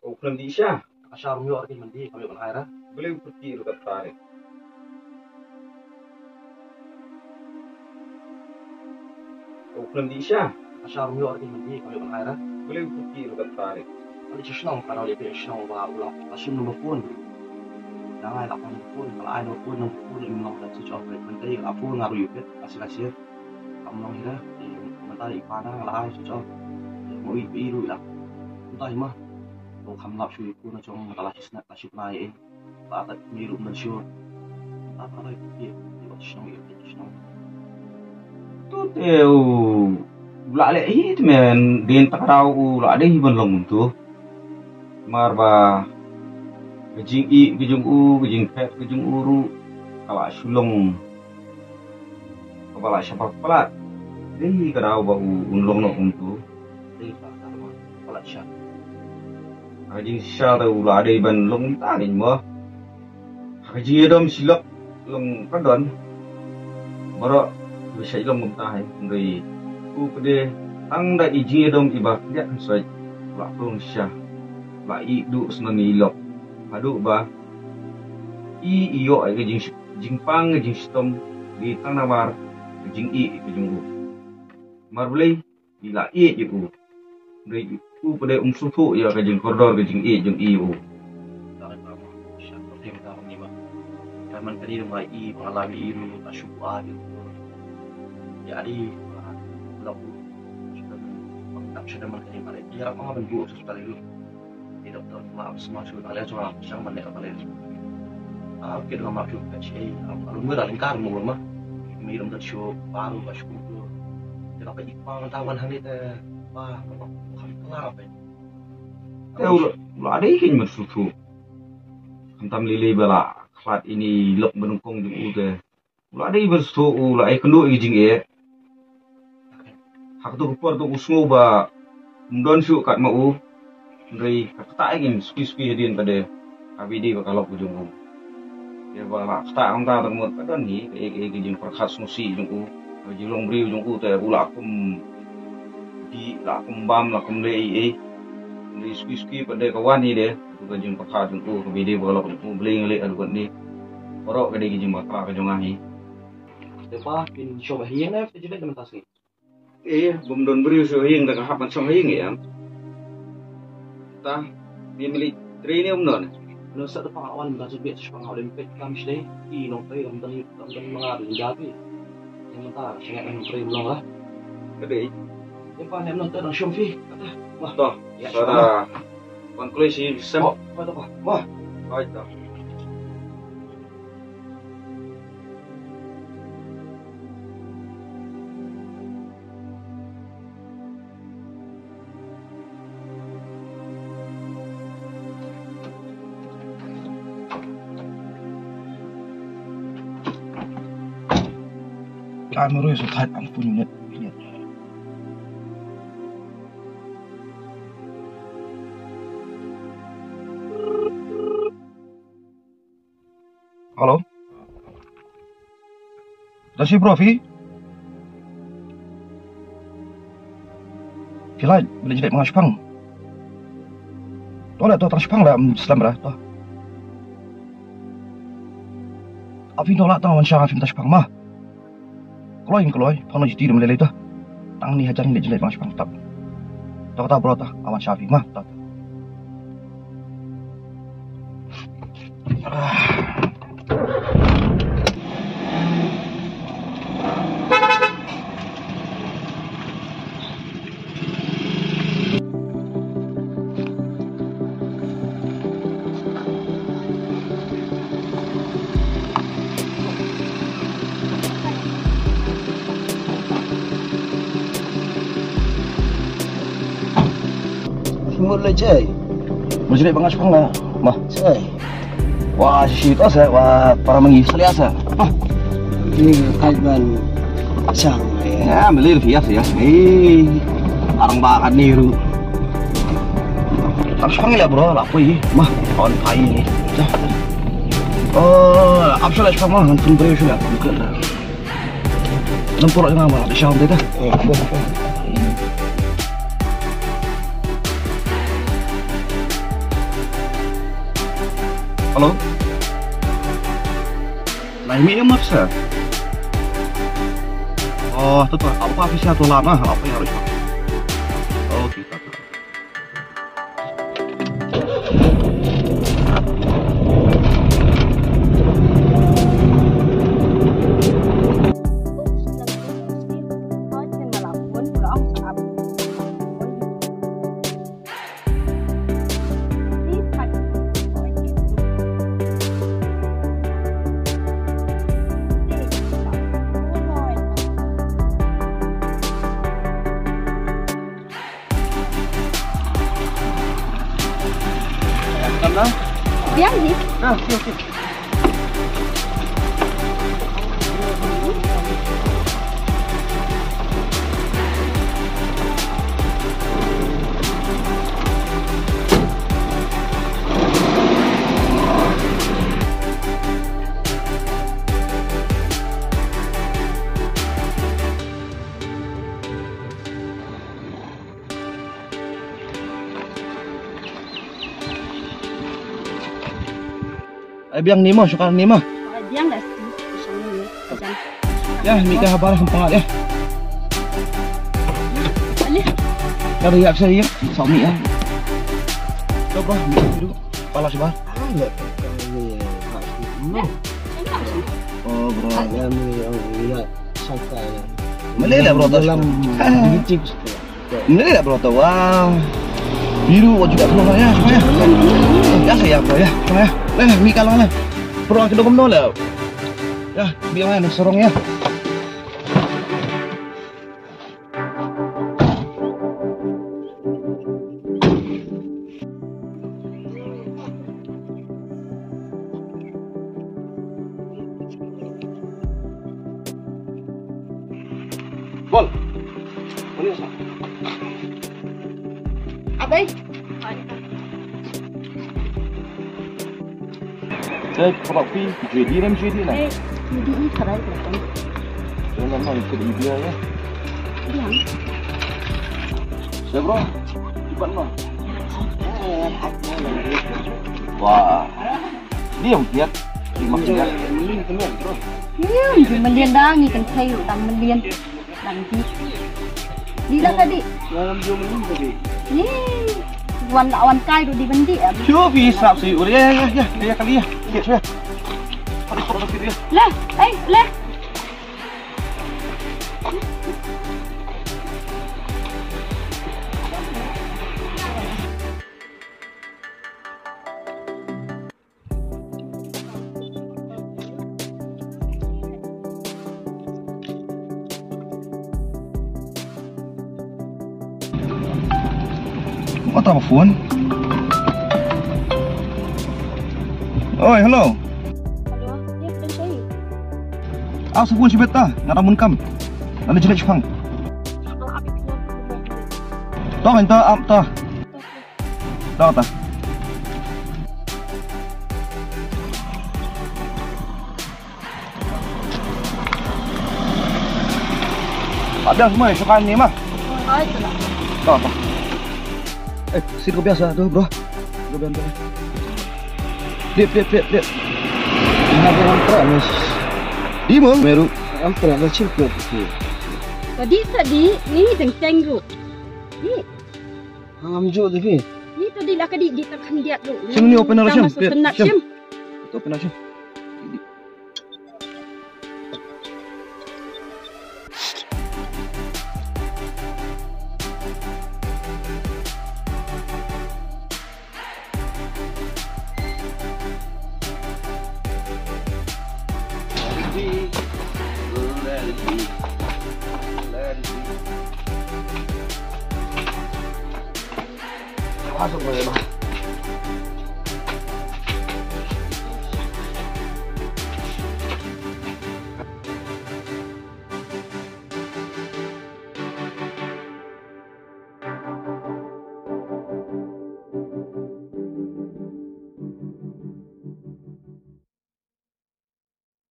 O kundi siya. Asyar mo yung mandi kami kan aira. Beliau pergi dekat tarik. O kundi siya. Asyar mo yung mandi kami kan aira. Beliau pergi dekat tarik. Ali chisnong kalau dia pergi chisnong ba ulang asyum no pun. Jangan lah kan pun kalau ai no pun no pun imong dan switch off mentari apun ngaru yupet asil-asil. Kamu hira mentari ipana lah ai switch off. Mo iru lah. Entah mah. O kamlap shui pun chong masalah hisna kasih naik. Ba ta miru dan syu. Apa lagi dia chisnong yupet chisnong. Tu teu la le hit men din takarau la de hiban long tu. Marba gejing i gejung u gejing pet gejung uru kala sulong kepala siapa pelat deh karau bau unlong no tu Dia sama kepala syak. gejing sya tu la de ban long ta ni mo gejing dom silok long kadon maro bisa long mum ta hai ndoi u pede tang da iji dom ibak ya sai la long sya ba i du senani lok adu ba i iyo ai ke jingpang jing stom di tanawar jing i ke jung marbulai bila i ju dei u pada sutu ya ke jing koridor ke jing i u Dari kamu syak problem kamu ni mah. Kaman tadi mai i mengalami iru asyua gitu. Jadi lalu sudah mengenai balik dia apa bentuk sekali dulu. Doktor maaf semua sudah kalian cuma yang mana kalian kita maaf juga sih kalau mereka lingkar mulu mah miram tersio baru kasih kumpul kita pergi pang tawan hari teh wah kami kelar apa tahu lo ada ikan bersusu hentam lili bala klat ini lok menungkong di udah lo ada bersusu lo ai kendo ijing hak tu kupar tu usngo ba mdon syu kat mau dari kata ingin spi hadian pada KBD kalau ujung ya bala kata angka temut pada ni ke jing perkhas musi ujung jilong bri ujung teh ula akum di lakum bam lakum lei dari spi pada kawan ni deh tu jing perkhas ujung KBD kalau ujung beli ngeli adu ni borok ke jing bakra ke jong ahi depa pin show bahian eh jadi dementasi bum don bri so hing dak hapan song hing ya ta ni milik training non no sa depa awan ba subit sa pang Olympic kami sih i no tay am dan mga jabi yang mentar sangat yang frame long lah gede depa nem non tan show fi kata wah toh para konklusi sem apa tu wah baik toh Kamera so tight ampun unit. Halo. Dah si Profi? Filai, boleh jadi mengas pang. Tolak tu trans pang lah Islam dah tu. Afi tolak tu man syah film tas pang mah. Keluar, pano jadi dalam lelai tu. Tang ni hajar ni jelek masuk pang tak. Tak tahu berapa awan Syafi mah tak. Mulai cai, Masih bangas pang lah. Mah, cai. wah si itu saya wah para mengisi asa. Ini kaiban sang. Ya, melir bias ya. Orang bakat niru. Harus panggil ya bro, lapui. Mah, kawan kai ini. Oh, absolut pang mah, nanti beri sudah. Bukan lah. Lempur aja nggak malah, bisa om deh. Halo? Naimi yang maksa? Oh, itu tuh, apa bisa tuh lama? Apa yang harus? Oh, kita tuh. Biar ni. Nah, oke. Biang ni mah, suka ni mah. Biar dah sih. Macam ni. Ya, Mika habar sempat ya. Alih. Kalau ya saya, suami ya. Coba dulu. Kepala sebar. Ada ni hak Oh, bro. yang lihat sampai Mana dah bro dalam YouTube. Mana dah bro tu? Wow. Biru juga keluar ya, semua ya. Ya saya bro ya, semua ya. Nah, Mika lah. Bro, kita kom nol. Ya, biar mana sorong ya. Bol. Boleh sah. Abai. Saya kalau pergi jadi ram jadi lah. Jadi ini kerai kan. Jangan nak ikut dia ya. Biar. Saya bro, iban mah. Wah, dia lihat, dia Ini teman bro. Mình liên đó như cần thay rồi tầm mình liên đằng đi đó tadi Dalam 2 minit tadi. ni wan lawan kai rồi đi bên địa chưa vì sạp xỉ ở đây ya, đây kali ya, lihat saya. Ada foto dia. lên ấy lên Có tao phun. Oi, hello. Aku sebut sebeta, ngata munkam. Ada jelek Jepang. Tahu ente am ta. Tahu ta. Ada semua suka ni mah. Tahu ta. Sini kau biasa tu bro. Kau bantu. Lihat. Ini ada terus. Di mana? Meru. Antara macam tu. tadi ni ceng ru ni Hamjo tapi. ni tadi lah kadi di tekan dia tu Sim ni open arah sim. Sim Itu open arah sim. Masuk boleh bang.